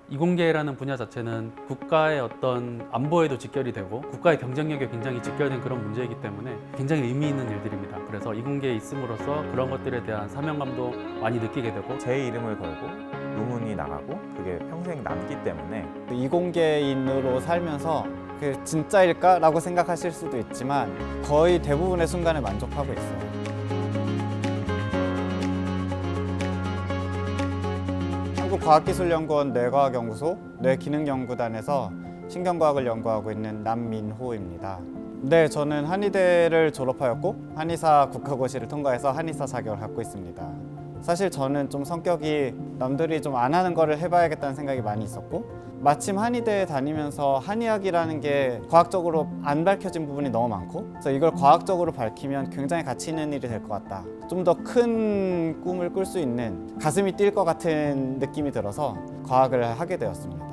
이공계라는 분야 자체는 국가의 어떤 안보에도 직결이 되고 국가의 경쟁력에 굉장히 직결된 그런 문제이기 때문에 굉장히 의미 있는 일들입니다. 그래서 이공계에 있음으로써 그런 것들에 대한 사명감도 많이 느끼게 되고 제 이름을 걸고 논문이 나가고 그게 평생 남기 때문에 이공계인으로 살면서 그게 진짜일까? 라고 생각하실 수도 있지만 거의 대부분의 순간에 만족하고 있어요. 한국과학기술연구원 뇌과학연구소 뇌기능연구단에서 신경과학을 연구하고 있는 남민호입니다. 네, 저는 한의대를 졸업하였고 한의사 국가고시를 통과해서 한의사 자격을 갖고 있습니다. 사실 저는 좀 성격이 남들이 좀 안 하는 거를 해봐야겠다는 생각이 많이 있었고 마침 한의대에 다니면서 한의학이라는 게 과학적으로 안 밝혀진 부분이 너무 많고 그래서 이걸 과학적으로 밝히면 굉장히 가치 있는 일이 될 것 같다. 좀 더 큰 꿈을 꿀 수 있는 가슴이 뛸 것 같은 느낌이 들어서 과학을 하게 되었습니다.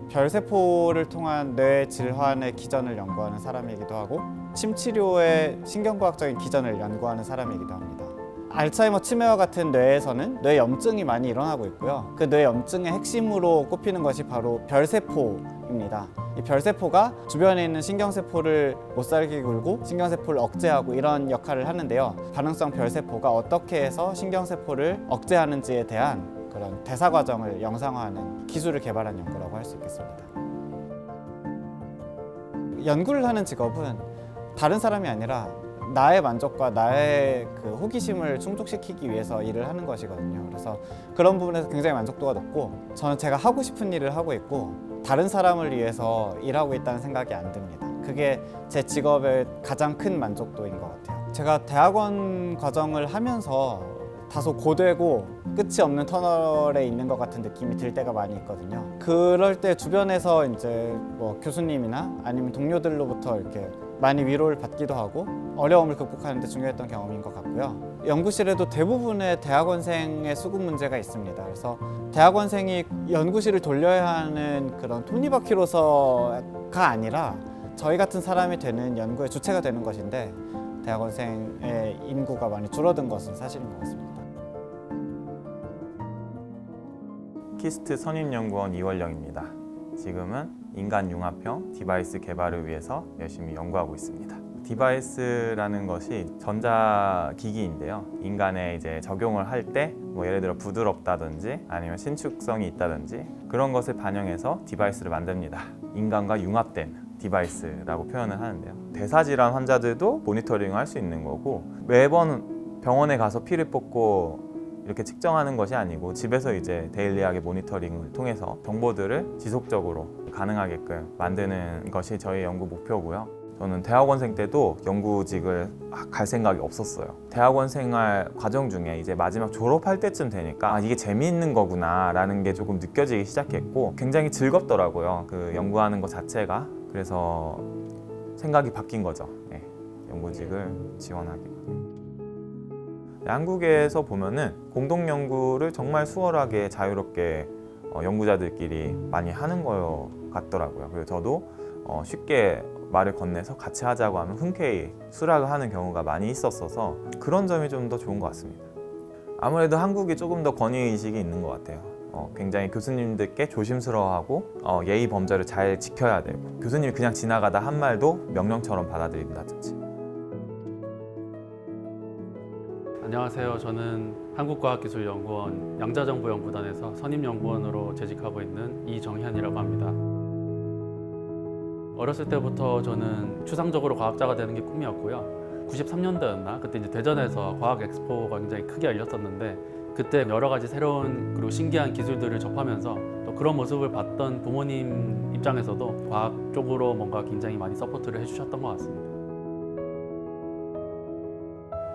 별세포를 통한 뇌 질환의 기전을 연구하는 사람이기도 하고 침치료의 신경과학적인 기전을 연구하는 사람이기도 합니다. 알츠하이머 치매와 같은 뇌에서는 뇌염증이 많이 일어나고 있고요. 그 뇌염증의 핵심으로 꼽히는 것이 바로 별세포입니다. 이 별세포가 주변에 있는 신경세포를 못살게 굴고 신경세포를 억제하고 이런 역할을 하는데요. 반응성 별세포가 어떻게 해서 신경세포를 억제하는지에 대한 그런 대사 과정을 영상화하는 기술을 개발한 연구라고 할 수 있겠습니다. 연구를 하는 직업은 다른 사람이 아니라 나의 만족과 나의 그 호기심을 충족시키기 위해서 일을 하는 것이거든요. 그래서 그런 부분에서 굉장히 만족도가 높고 저는 제가 하고 싶은 일을 하고 있고 다른 사람을 위해서 일하고 있다는 생각이 안 듭니다. 그게 제 직업의 가장 큰 만족도인 것 같아요. 제가 대학원 과정을 하면서 다소 고되고 끝이 없는 터널에 있는 것 같은 느낌이 들 때가 많이 있거든요. 그럴 때 주변에서 이제 뭐 교수님이나 아니면 동료들로부터 이렇게 많이 위로를 받기도 하고 어려움을 극복하는 데 중요했던 경험인 것 같고요. 연구실에도 대부분의 대학원생의 수급 문제가 있습니다. 그래서 대학원생이 연구실을 돌려야 하는 그런 톱니바퀴로서가 아니라 저희 같은 사람이 되는 연구의 주체가 되는 것인데 대학원생의 인구가 많이 줄어든 것은 사실인 것 같습니다. 키스트 선임연구원 이월령입니다. 지금은 인간 융합형 디바이스 개발을 위해서 열심히 연구하고 있습니다. 디바이스라는 것이 전자기기인데요. 인간에 이제 적용을 할 때 뭐 예를 들어 부드럽다든지 아니면 신축성이 있다든지 그런 것을 반영해서 디바이스를 만듭니다. 인간과 융합된 디바이스라고 표현을 하는데요. 대사질환 환자들도 모니터링을 할 수 있는 거고 매번 병원에 가서 피를 뽑고 이렇게 측정하는 것이 아니고 집에서 이제 데일리하게 모니터링을 통해서 정보들을 지속적으로 가능하게끔 만드는 것이 저희 연구 목표고요. 저는 대학원생 때도 연구직을 갈 생각이 없었어요. 대학원 생활 과정 중에 이제 마지막 졸업할 때쯤 되니까 이게 재미있는 거구나 라는 게 조금 느껴지기 시작했고 굉장히 즐겁더라고요. 그 연구하는 것 자체가. 그래서 생각이 바뀐 거죠. 네, 연구직을 지원하게. 한국에서 보면은 공동 연구를 정말 수월하게 자유롭게 연구자들끼리 많이 하는 것 같더라고요. 그래서 저도 쉽게 말을 건네서 같이 하자고 하면 흔쾌히 수락을 하는 경우가 많이 있었어서 그런 점이 좀 더 좋은 것 같습니다. 아무래도 한국이 조금 더 권위의식이 있는 것 같아요. 굉장히 교수님들께 조심스러워하고 예의 범절을 잘 지켜야 되고 교수님이 그냥 지나가다 한 말도 명령처럼 받아들인다든지. 안녕하세요. 저는 한국과학기술연구원 양자정보연구단에서 선임연구원으로 재직하고 있는 이정현이라고 합니다. 어렸을 때부터 저는 추상적으로 과학자가 되는 게 꿈이었고요. 93년도였나? 그때 이제 대전에서 과학 엑스포가 굉장히 크게 열렸었는데 그때 여러 가지 새로운 그리고 신기한 기술들을 접하면서 또 그런 모습을 봤던 부모님 입장에서도 과학 쪽으로 뭔가 굉장히 많이 서포트를 해주셨던 것 같습니다.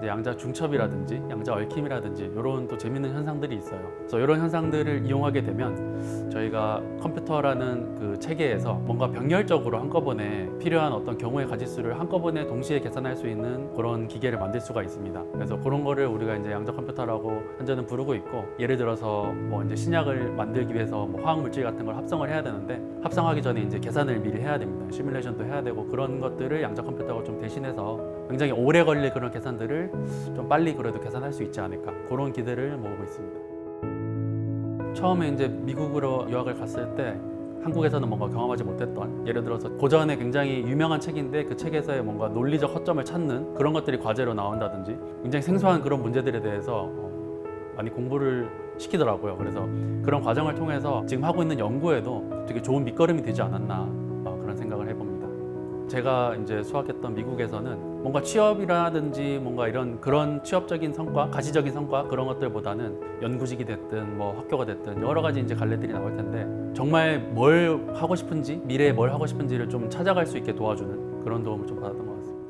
양자 중첩이라든지 양자 얽힘이라든지 이런 또 재밌는 현상들이 있어요. 그래서 이런 현상들을 이용하게 되면 저희가 컴퓨터라는 그 체계에서 뭔가 병렬적으로 한꺼번에 필요한 어떤 경우의 가짓수를 한꺼번에 동시에 계산할 수 있는 그런 기계를 만들 수가 있습니다. 그래서 그런 거를 우리가 이제 양자 컴퓨터라고 현재는 부르고 있고, 예를 들어서 뭐 이제 신약을 만들기 위해서 뭐 화학 물질 같은 걸 합성을 해야 되는데 합성하기 전에 이제 계산을 미리 해야 됩니다. 시뮬레이션도 해야 되고 그런 것들을 양자 컴퓨터가 좀 대신해서 굉장히 오래 걸릴 그런 계산들을 좀 빨리 그래도 계산할 수 있지 않을까, 그런 기대를 모으고 있습니다. 처음에 이제 미국으로 유학을 갔을 때 한국에서는 뭔가 경험하지 못했던, 예를 들어서 고전에 굉장히 유명한 책인데 그 책에서의 뭔가 논리적 허점을 찾는 그런 것들이 과제로 나온다든지 굉장히 생소한 그런 문제들에 대해서 많이 공부를 시키더라고요. 그래서 그런 과정을 통해서 지금 하고 있는 연구에도 되게 좋은 밑거름이 되지 않았나 그런 생각을 해봅니다. 제가 이제 수학했던 미국에서는 뭔가 취업이라든지 뭔가 이런 그런 취업적인 성과, 가시적인 성과 그런 것들보다는 연구직이 됐든 뭐 학교가 됐든 여러 가지 이제 갈래들이 나올 텐데 정말 뭘 하고 싶은지, 미래에 뭘 하고 싶은지를 좀 찾아갈 수 있게 도와주는 그런 도움을 좀 받았던 것 같습니다.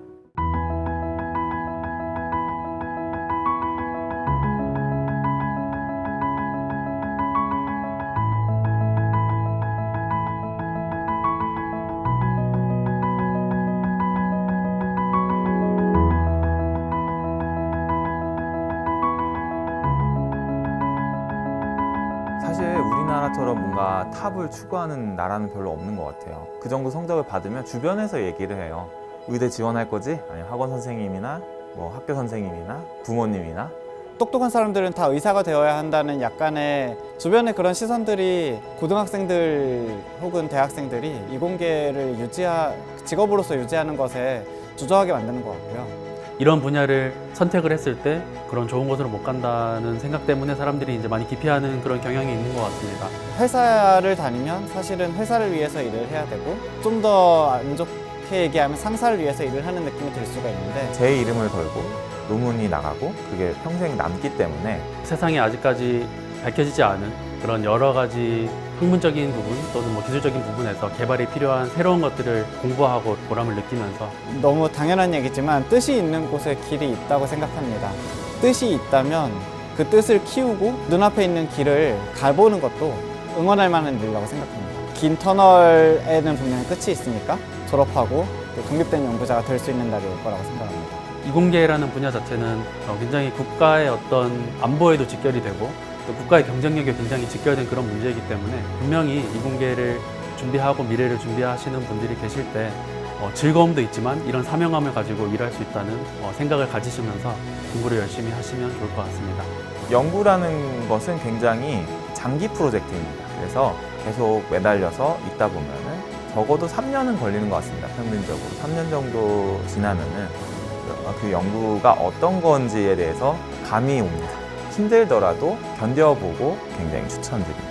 사실 우리나라처럼 뭔가 탑을 추구하는 나라는 별로 없는 것 같아요. 그 정도 성적을 받으면 주변에서 얘기를 해요. 의대 지원할 거지? 아니 학원 선생님이나 뭐 학교 선생님이나 부모님이나. 똑똑한 사람들은 다 의사가 되어야 한다는 약간의 주변의 그런 시선들이 고등학생들 혹은 대학생들이 이공계를 직업으로서 유지하는 것에 주저하게 만드는 것 같고요. 이런 분야를 선택을 했을 때 그런 좋은 곳으로 못 간다는 생각 때문에 사람들이 이제 많이 기피하는 그런 경향이 있는 것 같습니다. 회사를 다니면 사실은 회사를 위해서 일을 해야 되고 좀 더 안 좋게 얘기하면 상사를 위해서 일을 하는 느낌이 들 수가 있는데 제 이름을 걸고 논문이 나가고 그게 평생 남기 때문에 세상에 아직까지 밝혀지지 않은 그런 여러 가지 학문적인 부분 또는 뭐 기술적인 부분에서 개발이 필요한 새로운 것들을 공부하고 보람을 느끼면서 너무 당연한 얘기지만 뜻이 있는 곳에 길이 있다고 생각합니다. 뜻이 있다면 그 뜻을 키우고 눈앞에 있는 길을 가보는 것도 응원할 만한 일이라고 생각합니다. 긴 터널에는 분명히 끝이 있으니까 졸업하고 또 독립된 연구자가 될 수 있는 날이 올 거라고 생각합니다. 이공계라는 분야 자체는 굉장히 국가의 어떤 안보에도 직결이 되고 또 국가의 경쟁력에 굉장히 직결된 그런 문제이기 때문에 분명히 이공계를 준비하고 미래를 준비하시는 분들이 계실 때 즐거움도 있지만 이런 사명감을 가지고 일할 수 있다는 생각을 가지시면서 공부를 열심히 하시면 좋을 것 같습니다. 연구라는 것은 굉장히 장기 프로젝트입니다. 그래서 계속 매달려서 있다 보면은 적어도 3년은 걸리는 것 같습니다. 평균적으로 3년 정도 지나면은 그 연구가 어떤 건지에 대해서 감이 옵니다. 힘들더라도 견뎌보고 굉장히 추천드립니다.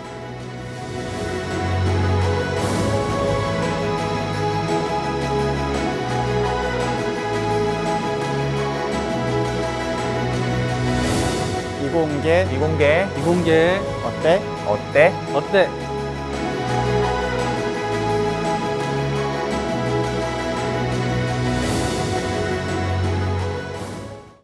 이공계 이공계 이공계 어때? 어때? 어때?